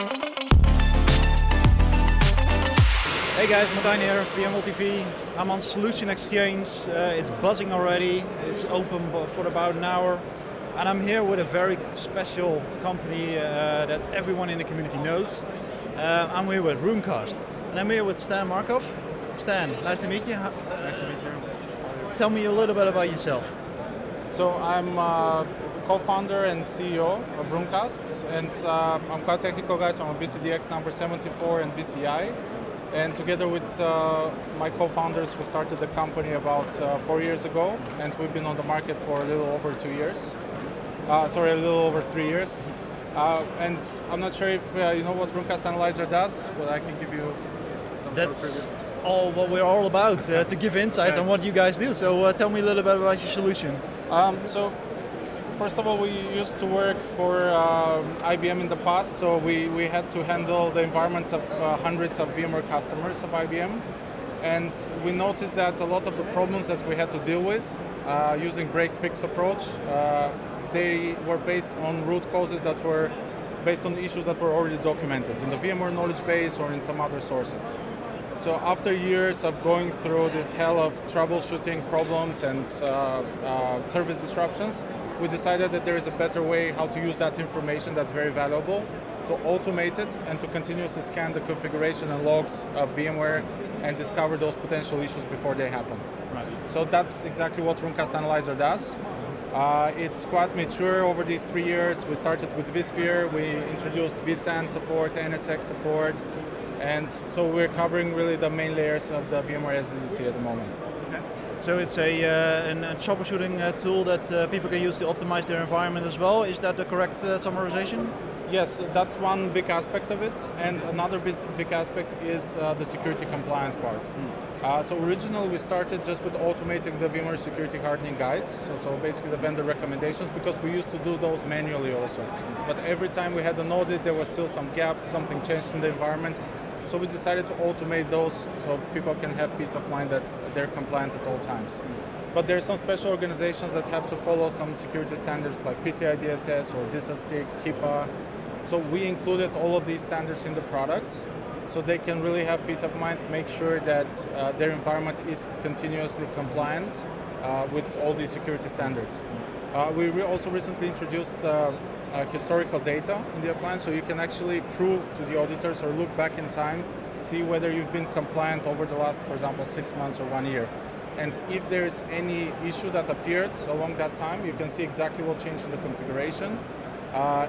Hey guys, Martijn here, VMworld TV. I'm on Solution Exchange. It's buzzing already. It's open for about an hour. And I'm here with a very special company that everyone in the community knows. I'm here with Runecast. And I'm here with Stan Markov. Stan, nice to meet you. Nice to meet you. Tell me a little bit about yourself. So I'm the co-founder and CEO of Runecast, and I'm quite a technical guy, so I'm a VCDX number 74 and VCI. And together with my co-founders, we started the company about 4 years ago, and we've been on the market for a little over 2 years. A little over 3 years. And I'm not sure if you know what Runecast Analyzer does, but I can give you some That's sort of preview. all what we're all about, to give insights on what you guys do. So tell me a little bit about your solution. So first of all, we used to work for IBM in the past, so we had to handle the environments of hundreds of VMware customers of IBM. And we noticed that a lot of the problems that we had to deal with using break-fix approach, they were based on root causes that were based on issues that were already documented in the VMware knowledge base or in some other sources. So after years of going through this hell of troubleshooting problems and service disruptions, we decided that there is a better way how to use that information that's very valuable, to automate it and to continuously scan the configuration and logs of VMware and discover those potential issues before they happen. Right. So that's exactly what Runecast Analyzer does. It's quite mature over these 3 years. We started with vSphere, we introduced vSAN support, NSX support, and so we're covering really the main layers of the VMware SDDC at the moment. Okay. So it's a troubleshooting tool that people can use to optimize their environment as well. Is that the correct summarization? Yes, that's one big aspect of it, and another big aspect is the security compliance part. So originally we started just with automating the VMware security hardening guides, so basically the vendor recommendations, because we used to do those manually also. But every time we had an audit, there was still some gaps, something changed in the environment. So we decided to automate those so people can have peace of mind that they're compliant at all times. But there are some special organizations that have to follow some security standards like PCI DSS or DISA-STIG, HIPAA. So we included all of these standards in the product so they can really have peace of mind, make sure that their environment is continuously compliant with all these security standards. We also recently introduced historical data in the appliance, so you can actually prove to the auditors or look back in time, see whether you've been compliant over the last, for example, 6 months or 1 year. And if there's any issue that appeared along that time, you can see exactly what changed in the configuration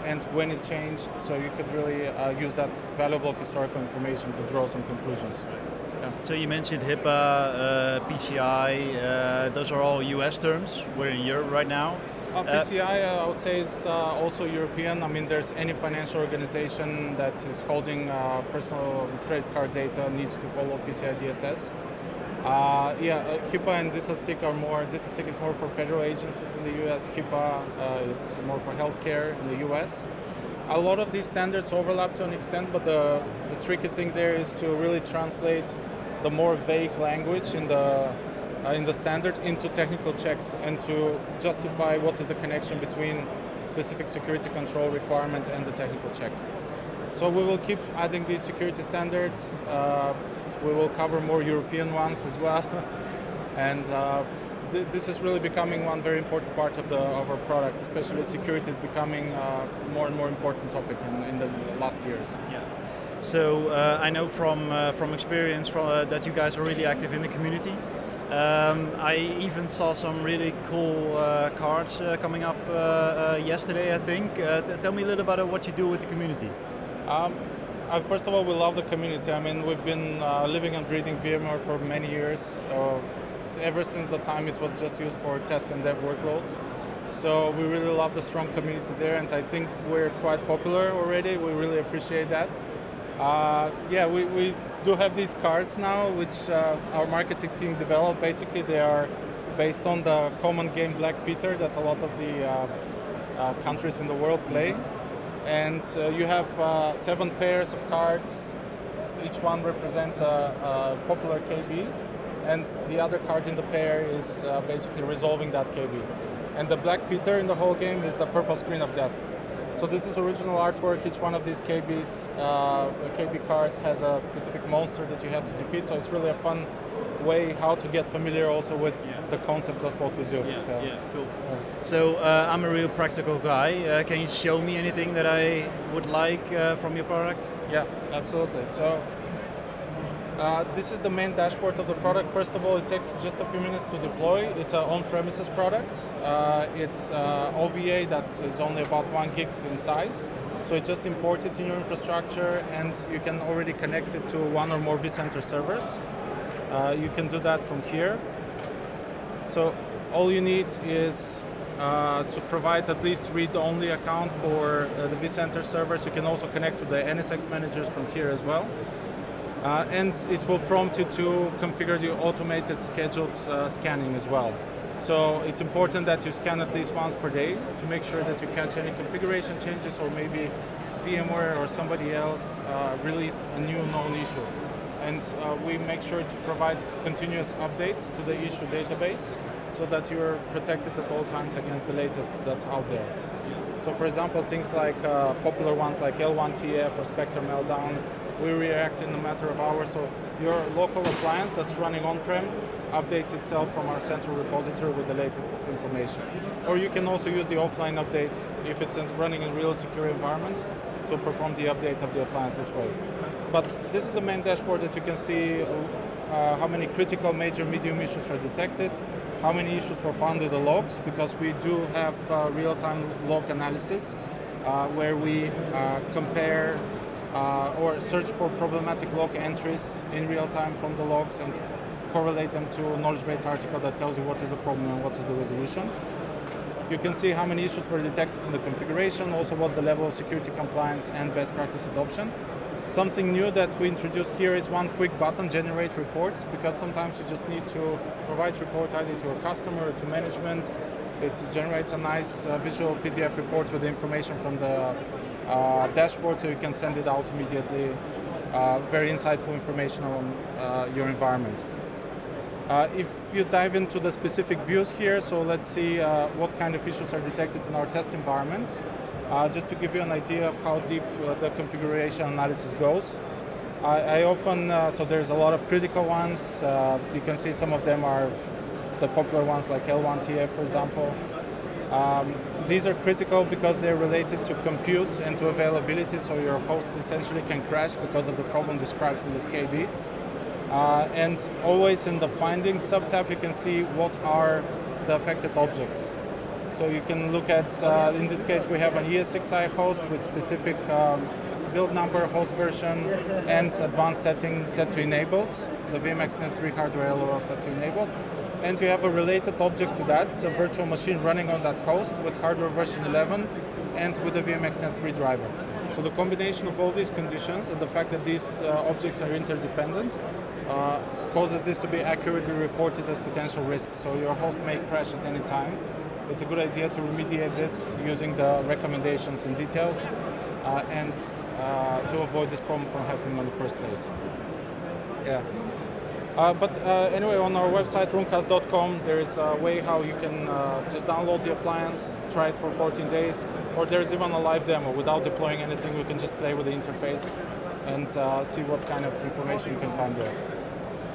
and when it changed, so you could really use that valuable historical information to draw some conclusions. Yeah. So you mentioned HIPAA, PCI, those are all US terms. We're in Europe right now. PCI, I would say, is also European. I mean, there's any financial organization that is holding personal credit card data needs to follow PCI DSS. HIPAA and DISA-STIG are more. DISA-STIG is more for federal agencies in the US. HIPAA is more for healthcare in the US. A lot of these standards overlap to an extent, but the tricky thing there is to really translate the more vague language in the standard into technical checks and to justify what is the connection between specific security control requirement and the technical check. So we will keep adding these security standards. We will cover more European ones as well. And this is really becoming one very important part of our product, especially security is becoming more and more important topic in the last years. Yeah. So I know from experience that you guys are really active in the community. I even saw some really cool cards coming up yesterday, I think. Tell me a little about what you do with the community. First of all, we love the community. I mean, we've been living and breathing VMware for many years, ever since the time it was just used for test and dev workloads. So we really love the strong community there, and I think we're quite popular already. We really appreciate that. We do have these cards now, which our marketing team developed. Basically, they are based on the common game Black Peter that a lot of the countries in the world play. And you have 7 pairs of cards. Each one represents a popular KB, and the other card in the pair is basically resolving that KB. And the Black Peter in the whole game is the purple screen of death. So this is original artwork. Each one of these KB cards has a specific monster that you have to defeat. So it's really a fun way how to get familiar also with the concept of what we do. Yeah, cool. So I'm a real practical guy. Can you show me anything that I would like from your product? Yeah, absolutely. So this is the main dashboard of the product. First of all, it takes just a few minutes to deploy. It's an on-premises product. It's OVA that is only about 1 gig in size. So it just import it in your infrastructure, and you can already connect it to one or more vCenter servers. You can do that from here. So all you need is to provide at least read-only account for the vCenter servers. You can also connect to the NSX managers from here as well. And it will prompt you to configure the automated scheduled scanning as well. So it's important that you scan at least once per day to make sure that you catch any configuration changes, or maybe VMware or somebody else released a new known issue. And we make sure to provide continuous updates to the issue database so that you're protected at all times against the latest that's out there. So for example, things like popular ones like L1TF or Spectre Meltdown, we react in a matter of hours. So your local appliance that's running on-prem updates itself from our central repository with the latest information. Or you can also use the offline update if it's running in a real secure environment to perform the update of the appliance this way. But this is the main dashboard that you can see how many critical, major, medium issues were detected, how many issues were found in the logs, because we do have real-time log analysis where we compare or search for problematic log entries in real time from the logs and correlate them to a knowledge base article that tells you what is the problem and what is the resolution. You can see how many issues were detected in the configuration, also what's the level of security compliance and best practice adoption. Something new that we introduced here is one quick button, generate report, because sometimes you just need to provide report either to a customer or to management. It generates a nice visual PDF report with the information from the dashboard, so you can send it out immediately. Very insightful information on your environment. If you dive into the specific views here, so let's see what kind of issues are detected in our test environment. Just to give you an idea of how deep the configuration analysis goes. I often, so there's a lot of critical ones. You can see some of them are the popular ones like L1TF, for example. These are critical because they're related to compute and to availability, so your host essentially can crash because of the problem described in this KB. And always in the findings sub-tab, you can see what are the affected objects. So you can look at, in this case, we have an ESXi host with specific build number, host version, and advanced setting set to enabled. The VMX-Net 3 hardware LRO set to enabled. And you have a related object to that, a virtual machine running on that host with hardware version 11 and with the VMX-Net 3 driver. So the combination of all these conditions and the fact that these objects are interdependent causes this to be accurately reported as potential risks. So your host may crash at any time. It's a good idea to remediate this using the recommendations and details and to avoid this problem from happening in the first place. Yeah. Anyway, on our website, runecast.com, there is a way how you can just download the appliance, try it for 14 days, or there's even a live demo. Without deploying anything, we can just play with the interface and see what kind of information you can find there.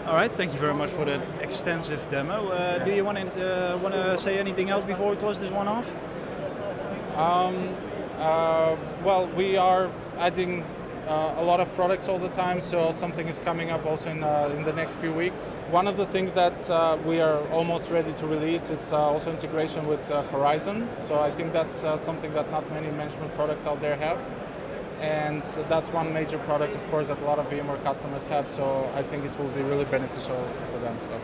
All right, thank you very much for the extensive demo. Do you want to say anything else before we close this one off? Well, we are adding a lot of products all the time, so something is coming up also in the next few weeks. One of the things that we are almost ready to release is also integration with Horizon. So I think that's something that not many management products out there have. And that's one major product, of course, that a lot of VMware customers have, so I think it will be really beneficial for them. So.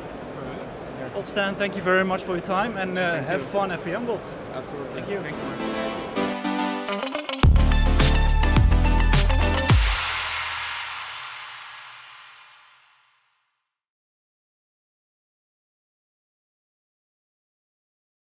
Well, Stan, thank you very much for your time, and have fun at VMworld. Absolutely. Thank you. Thank you.